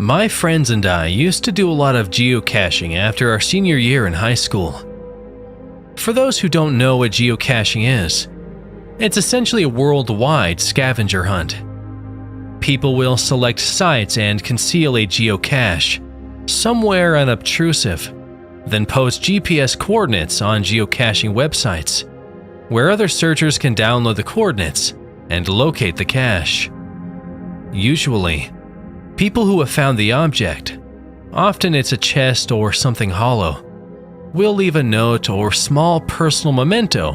My friends and I used to do a lot of geocaching after our senior year in high school. For those who don't know what geocaching is, it's essentially a worldwide scavenger hunt. People will select sites and conceal a geocache somewhere unobtrusive, then post GPS coordinates on geocaching websites, where other searchers can download the coordinates and locate the cache. Usually, people who have found the object, often it's a chest or something hollow, will leave a note or small personal memento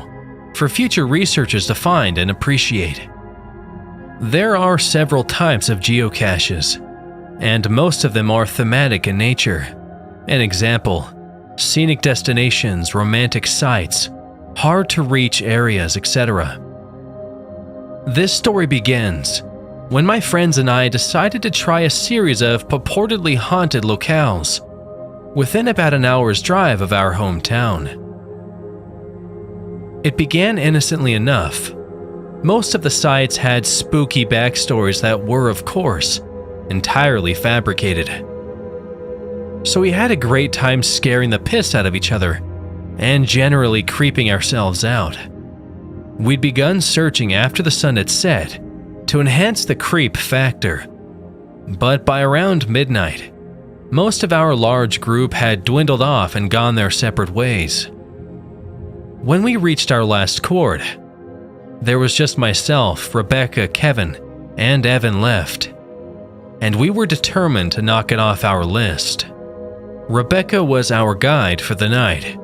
for future researchers to find and appreciate. There are several types of geocaches, and most of them are thematic in nature. An example, scenic destinations, romantic sites, hard-to-reach areas, etc. This story begins when my friends and I decided to try a series of purportedly haunted locales within about an hour's drive of our hometown. It began innocently enough. Most of the sites had spooky backstories that were, of course, entirely fabricated. So we had a great time scaring the piss out of each other and generally creeping ourselves out. We'd begun searching after the sun had set to enhance the creep factor, but by around midnight, most of our large group had dwindled off and gone their separate ways. When we reached our last chord, there was just myself, Rebecca, Kevin, and Evan left, and we were determined to knock it off our list. Rebecca was our guide for the night,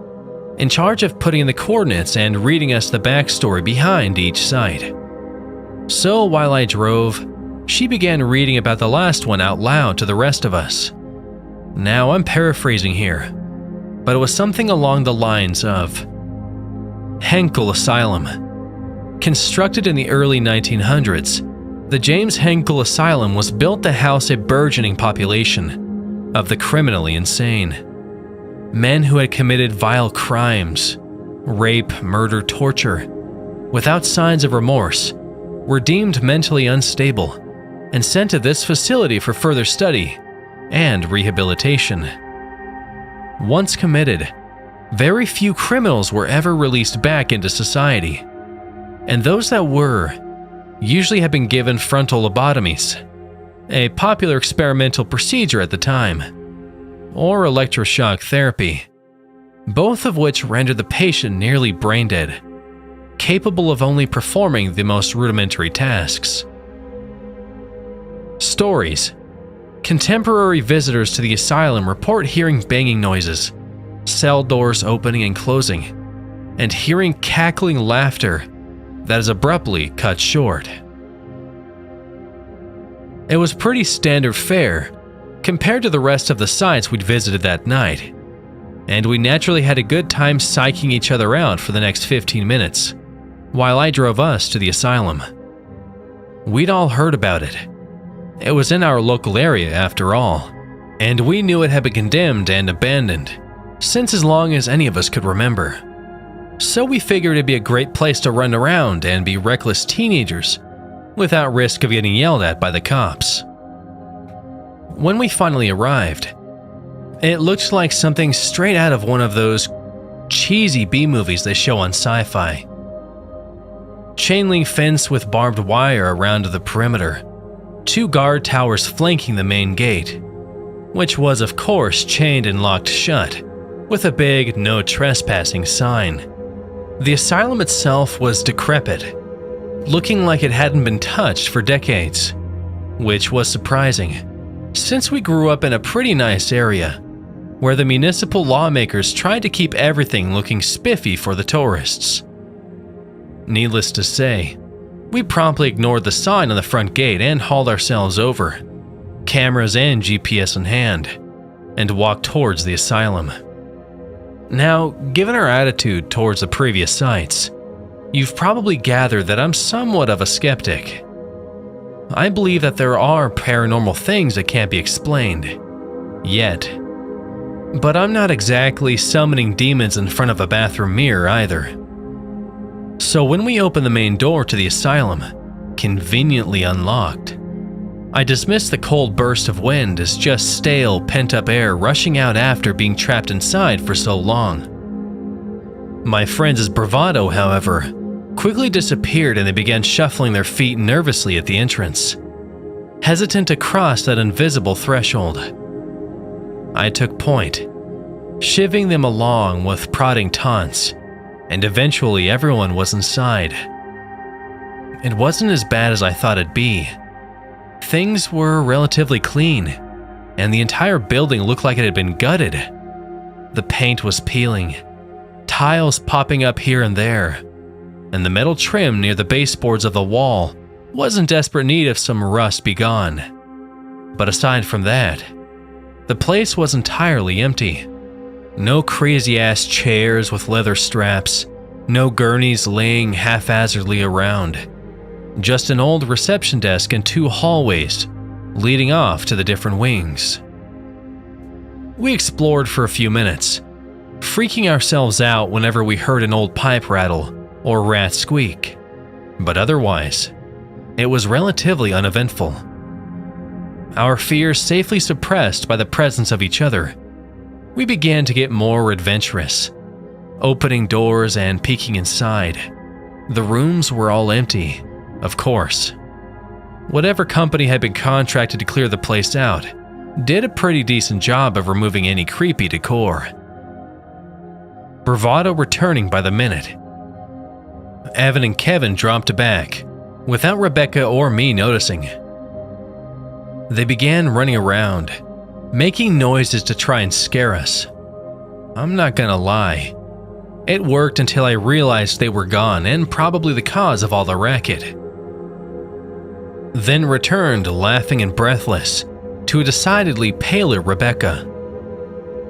in charge of putting in the coordinates and reading us the backstory behind each site. So while I drove, she began reading about the last one out loud to the rest of us. Now I'm paraphrasing here, but it was something along the lines of Henkel Asylum. Constructed in the early 1900s, the James Henkel Asylum was built to house a burgeoning population of the criminally insane. Men who had committed vile crimes, rape, murder, torture, without signs of remorse, were deemed mentally unstable and sent to this facility for further study and rehabilitation. Once committed, very few criminals were ever released back into society, and those that were usually had been given frontal lobotomies, a popular experimental procedure at the time, or electroshock therapy, both of which rendered the patient nearly brain dead, capable of only performing the most rudimentary tasks. Stories. Contemporary visitors to the asylum report hearing banging noises, cell doors opening and closing, and hearing cackling laughter that is abruptly cut short. It was pretty standard fare compared to the rest of the sites we'd visited that night, and we naturally had a good time psyching each other out for the next 15 minutes while I drove us to the asylum. We'd all heard about it. It was in our local area after all, and we knew it had been condemned and abandoned since as long as any of us could remember. So we figured it'd be a great place to run around and be reckless teenagers without risk of getting yelled at by the cops. When we finally arrived, it looked like something straight out of one of those cheesy B-movies they show on sci-fi. Chain link fence with barbed wire around the perimeter, 2 guard towers flanking the main gate, which was of course chained and locked shut with a big "No Trespassing" sign. The asylum itself was decrepit, looking like it hadn't been touched for decades, which was surprising, since we grew up in a pretty nice area where the municipal lawmakers tried to keep everything looking spiffy for the tourists. Needless to say, we promptly ignored the sign on the front gate and hauled ourselves over, cameras and GPS in hand, and walked towards the asylum. Now, given our attitude towards the previous sites, you've probably gathered that I'm somewhat of a skeptic. I believe that there are paranormal things that can't be explained, yet. But I'm not exactly summoning demons in front of a bathroom mirror either. So when we opened the main door to the asylum, conveniently unlocked, I dismissed the cold burst of wind as just stale, pent-up air rushing out after being trapped inside for so long. My friends' bravado, however, quickly disappeared and they began shuffling their feet nervously at the entrance, hesitant to cross that invisible threshold. I took point, shivving them along with prodding taunts, and eventually everyone was inside. It wasn't as bad as I thought it'd be. Things were relatively clean, and the entire building looked like it had been gutted. The paint was peeling, tiles popping up here and there, and the metal trim near the baseboards of the wall was in desperate need of some rust be gone. But aside from that, the place was entirely empty. No crazy-ass chairs with leather straps, no gurneys laying haphazardly around. Just an old reception desk and 2 hallways leading off to the different wings. We explored for a few minutes, freaking ourselves out whenever we heard an old pipe rattle or rat squeak, but otherwise, it was relatively uneventful. Our fears safely suppressed by the presence of each other, we began to get more adventurous, opening doors and peeking inside. The rooms were all empty, of course. Whatever company had been contracted to clear the place out did a pretty decent job of removing any creepy decor. Bravado returning by the minute. Evan and Kevin dropped back, without Rebecca or me noticing. They began running around, making noises to try and scare us. I'm not gonna lie, it worked until I realized they were gone and probably the cause of all the racket. Then returned laughing and breathless to a decidedly paler Rebecca.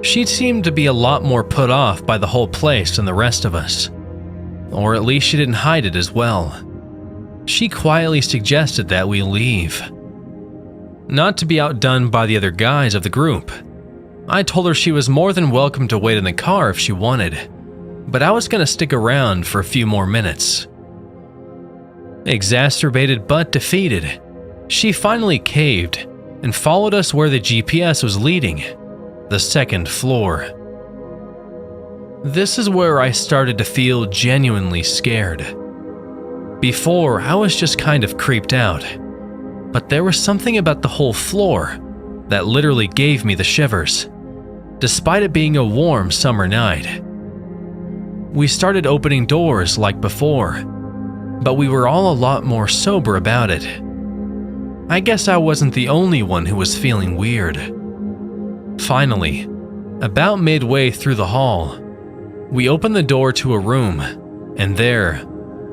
She seemed to be a lot more put off by the whole place than the rest of us, or at least she didn't hide it as well. She quietly suggested that we leave. Not to be outdone by the other guys of the group, I told her she was more than welcome to wait in the car if she wanted, but I was gonna stick around for a few more minutes. Exacerbated but defeated, she finally caved and followed us where the GPS was leading, the 2nd floor. This is where I started to feel genuinely scared. Before, I was just kind of creeped out, but there was something about the whole floor that literally gave me the shivers, despite it being a warm summer night. We started opening doors like before, but we were all a lot more sober about it. I guess I wasn't the only one who was feeling weird. Finally, about midway through the hall, we opened the door to a room, and there,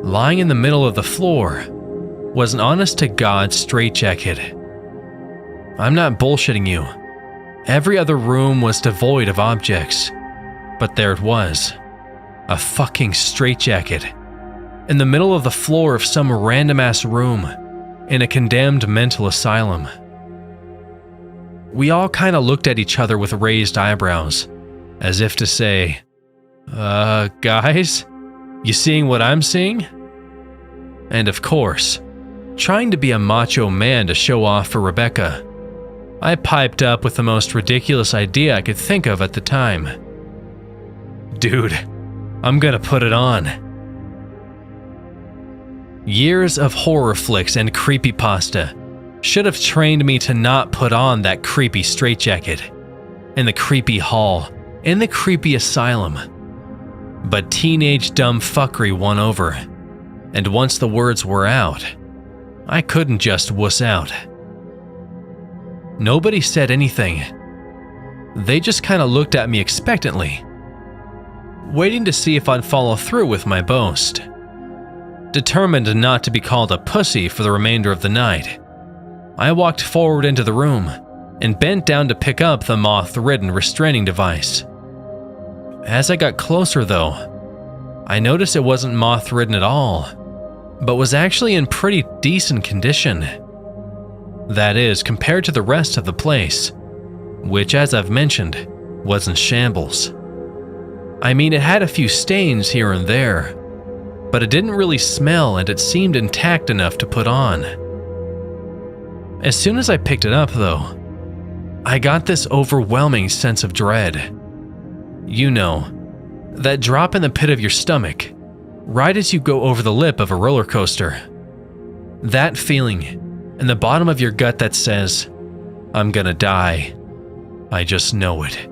lying in the middle of the floor, was an honest-to-God straitjacket. I'm not bullshitting you. Every other room was devoid of objects, but there it was, a fucking straitjacket, in the middle of the floor of some random-ass room in a condemned mental asylum. We all kind of looked at each other with raised eyebrows, as if to say, guys, you seeing what I'm seeing? And of course, trying to be a macho man to show off for Rebecca, I piped up with the most ridiculous idea I could think of at the time. Dude, I'm gonna put it on. Years of horror flicks and creepypasta should have trained me to not put on that creepy straitjacket, in the creepy hall, in the creepy asylum. But teenage dumb fuckery won over, and once the words were out, I couldn't just wuss out. Nobody said anything. They just kind of looked at me expectantly, waiting to see if I'd follow through with my boast. Determined not to be called a pussy for the remainder of the night, I walked forward into the room and bent down to pick up the moth-ridden restraining device. As I got closer though, I noticed it wasn't moth-ridden at all, but was actually in pretty decent condition. That is, compared to the rest of the place, which as I've mentioned, was in shambles. I mean, it had a few stains here and there, but it didn't really smell and it seemed intact enough to put on. As soon as I picked it up, though, I got this overwhelming sense of dread. You know, that drop in the pit of your stomach, right as you go over the lip of a roller coaster. That feeling in the bottom of your gut that says, I'm gonna die. I just know it.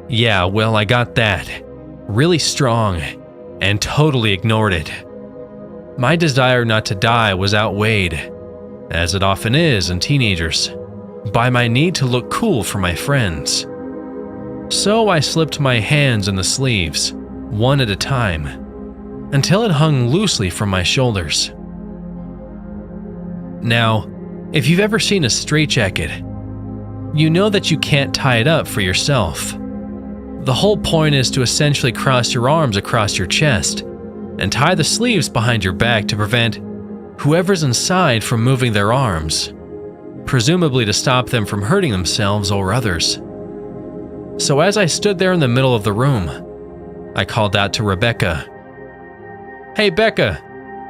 Yeah, well, I got that. Really strong, and totally ignored it. My desire not to die was outweighed, as it often is in teenagers, by my need to look cool for my friends. So I slipped my hands in the sleeves, one at a time, until it hung loosely from my shoulders. Now, if you've ever seen a straitjacket, you know that you can't tie it up for yourself. The whole point is to essentially cross your arms across your chest and tie the sleeves behind your back to prevent whoever's inside from moving their arms, presumably to stop them from hurting themselves or others. So as I stood there in the middle of the room, I called out to Rebecca, "Hey Becca,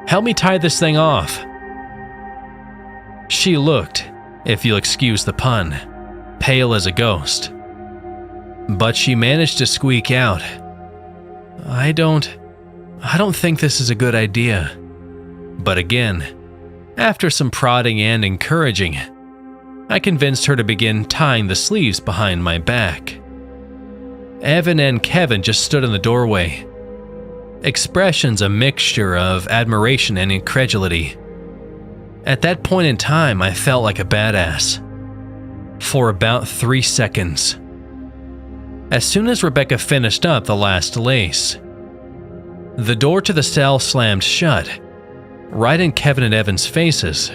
help me tie this thing off." She looked, if you'll excuse the pun, pale as a ghost. But she managed to squeak out, I don't think this is a good idea." But again, after some prodding and encouraging, I convinced her to begin tying the sleeves behind my back. Evan and Kevin just stood in the doorway, expressions a mixture of admiration and incredulity. At that point in time, I felt like a badass. For about 3 seconds. As soon as Rebecca finished up the last lace, the door to the cell slammed shut, right in Kevin and Evan's faces.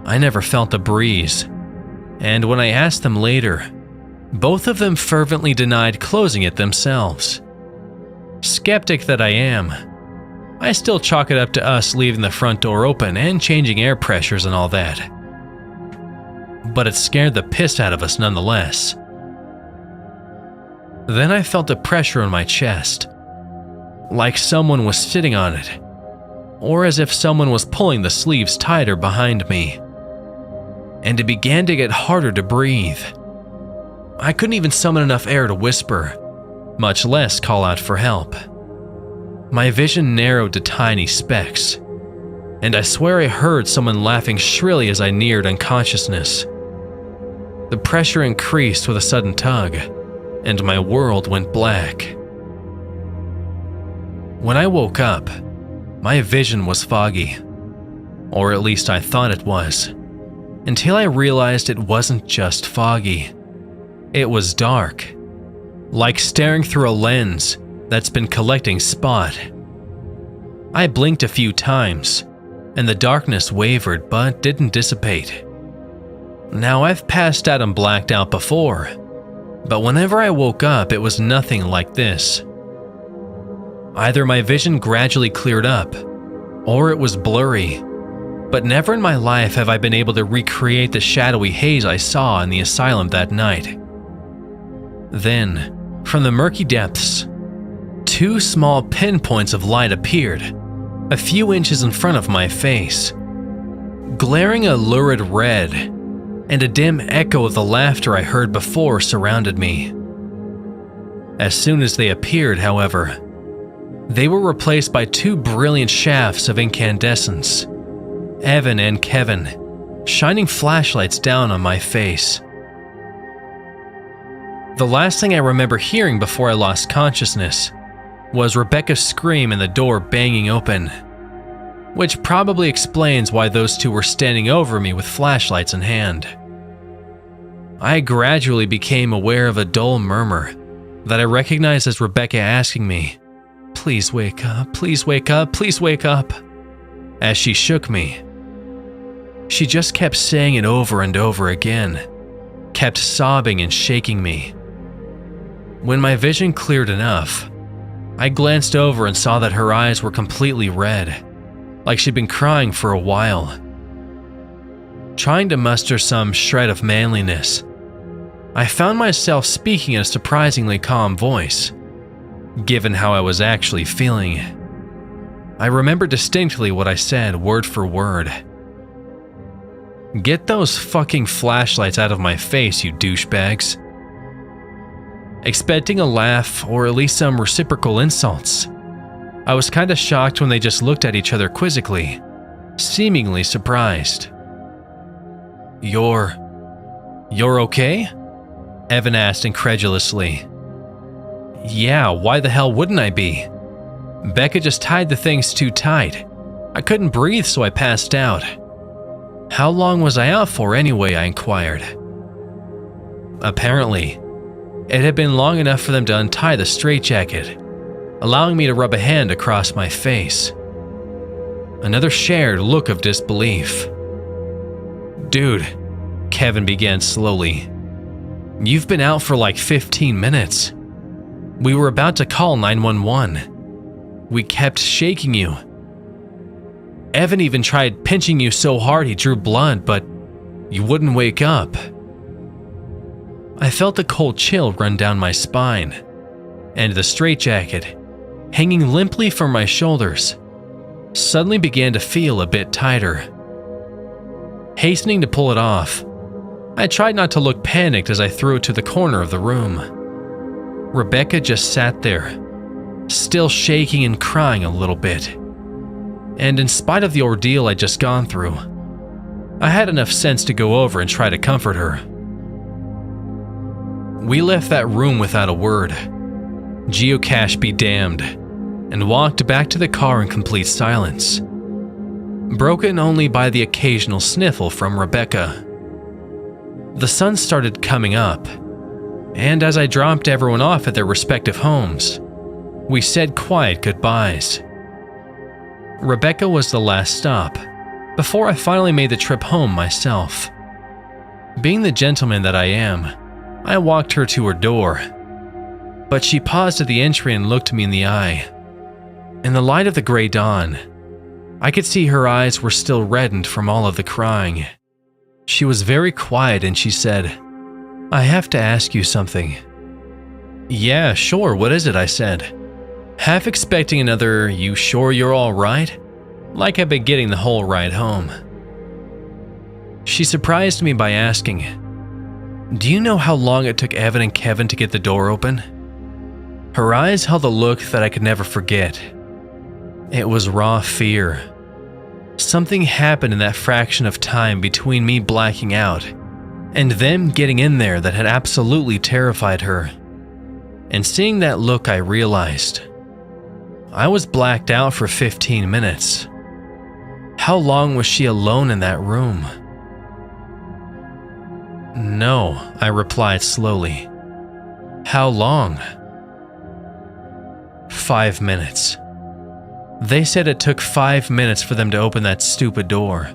I never felt a breeze, and when I asked them later, both of them fervently denied closing it themselves. Skeptic that I am, I still chalk it up to us leaving the front door open and changing air pressures and all that. But it scared the piss out of us nonetheless. Then I felt a pressure on my chest, like someone was sitting on it, or as if someone was pulling the sleeves tighter behind me. And it began to get harder to breathe. I couldn't even summon enough air to whisper, much less call out for help. My vision narrowed to tiny specks, and I swear I heard someone laughing shrilly as I neared unconsciousness. The pressure increased with a sudden tug, and my world went black. When I woke up, my vision was foggy, or at least I thought it was, until I realized it wasn't just foggy. It was dark, like staring through a lens that's been collecting spot. I blinked a few times, and the darkness wavered but didn't dissipate. Now, I've passed out and blacked out before, but whenever I woke up, it was nothing like this. Either my vision gradually cleared up, or it was blurry, but never in my life have I been able to recreate the shadowy haze I saw in the asylum that night. Then, from the murky depths, 2 small pinpoints of light appeared, a few inches in front of my face, glaring a lurid red, and a dim echo of the laughter I heard before surrounded me. As soon as they appeared, however, they were replaced by 2 brilliant shafts of incandescence, Evan and Kevin, shining flashlights down on my face. The last thing I remember hearing before I lost consciousness was Rebecca's scream and the door banging open, which probably explains why those 2 were standing over me with flashlights in hand. I gradually became aware of a dull murmur that I recognized as Rebecca asking me, "Please wake up, please wake up, please wake up," as she shook me. She just kept saying it over and over again, kept sobbing and shaking me. When my vision cleared enough, I glanced over and saw that her eyes were completely red, like she'd been crying for a while. Trying to muster some shred of manliness, I found myself speaking in a surprisingly calm voice, given how I was actually feeling. I remember distinctly what I said word for word. Get those fucking flashlights out of my face, you douchebags. Expecting a laugh or at least some reciprocal insults, I was kinda shocked when they just looked at each other quizzically, seemingly surprised. You're okay? Evan asked incredulously. Yeah, why the hell wouldn't I be? Becca just tied the things too tight. I couldn't breathe, so I passed out. How long was I out for anyway, I inquired. Apparently, it had been long enough for them to untie the straitjacket, allowing me to rub a hand across my face. Another shared look of disbelief. Dude, Kevin began slowly. You've been out for like 15 minutes. We were about to call 911. We kept shaking you. Evan even tried pinching you so hard he drew blood, but you wouldn't wake up. I felt a cold chill run down my spine, and the straitjacket, hanging limply from my shoulders, suddenly began to feel a bit tighter. Hastening to pull it off, I tried not to look panicked as I threw it to the corner of the room. Rebecca just sat there, still shaking and crying a little bit. And in spite of the ordeal I'd just gone through, I had enough sense to go over and try to comfort her. We left that room without a word, geocache be damned, and walked back to the car in complete silence, broken only by the occasional sniffle from Rebecca. The sun started coming up, and as I dropped everyone off at their respective homes, we said quiet goodbyes. Rebecca was the last stop, before I finally made the trip home myself. Being the gentleman that I am, I walked her to her door, but she paused at the entry and looked me in the eye. In the light of the gray dawn, I could see her eyes were still reddened from all of the crying. She was very quiet and she said, I have to ask you something. Yeah, sure, what is it? I said, half expecting another, you sure you're all right? Like I've been getting the whole ride home. She surprised me by asking, do you know how long it took Evan and Kevin to get the door open? Her eyes held a look that I could never forget. It was raw fear. Something happened in that fraction of time between me blacking out and them getting in there that had absolutely terrified her. And seeing that look, I realized I was blacked out for 15 minutes. How long was she alone in that room? No, I replied slowly. How long? 5 minutes. They said it took 5 minutes for them to open that stupid door.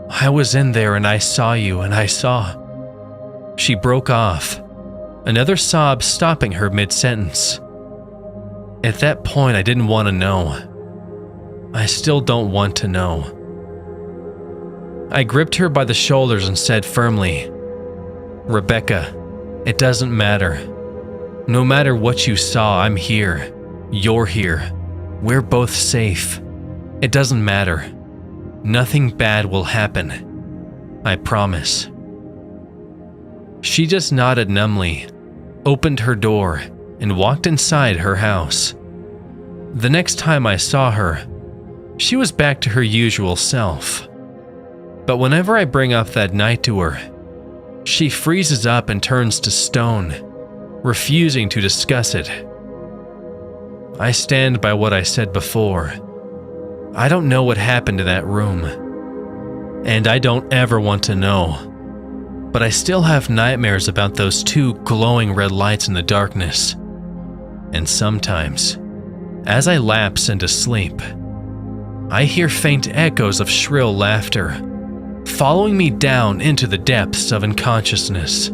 I was in there and I saw you and I saw. She broke off, another sob stopping her mid-sentence. At that point, I didn't want to know. I still don't want to know. I gripped her by the shoulders and said firmly, Rebecca, it doesn't matter. No matter what you saw, I'm here. You're here. We're both safe. It doesn't matter. Nothing bad will happen. I promise. She just nodded numbly, opened her door, and walked inside her house. The next time I saw her, she was back to her usual self. But whenever I bring up that night to her, she freezes up and turns to stone, refusing to discuss it. I stand by what I said before. I don't know what happened in that room, and I don't ever want to know. But I still have nightmares about those two glowing red lights in the darkness. And sometimes, as I lapse into sleep, I hear faint echoes of shrill laughter, following me down into the depths of unconsciousness.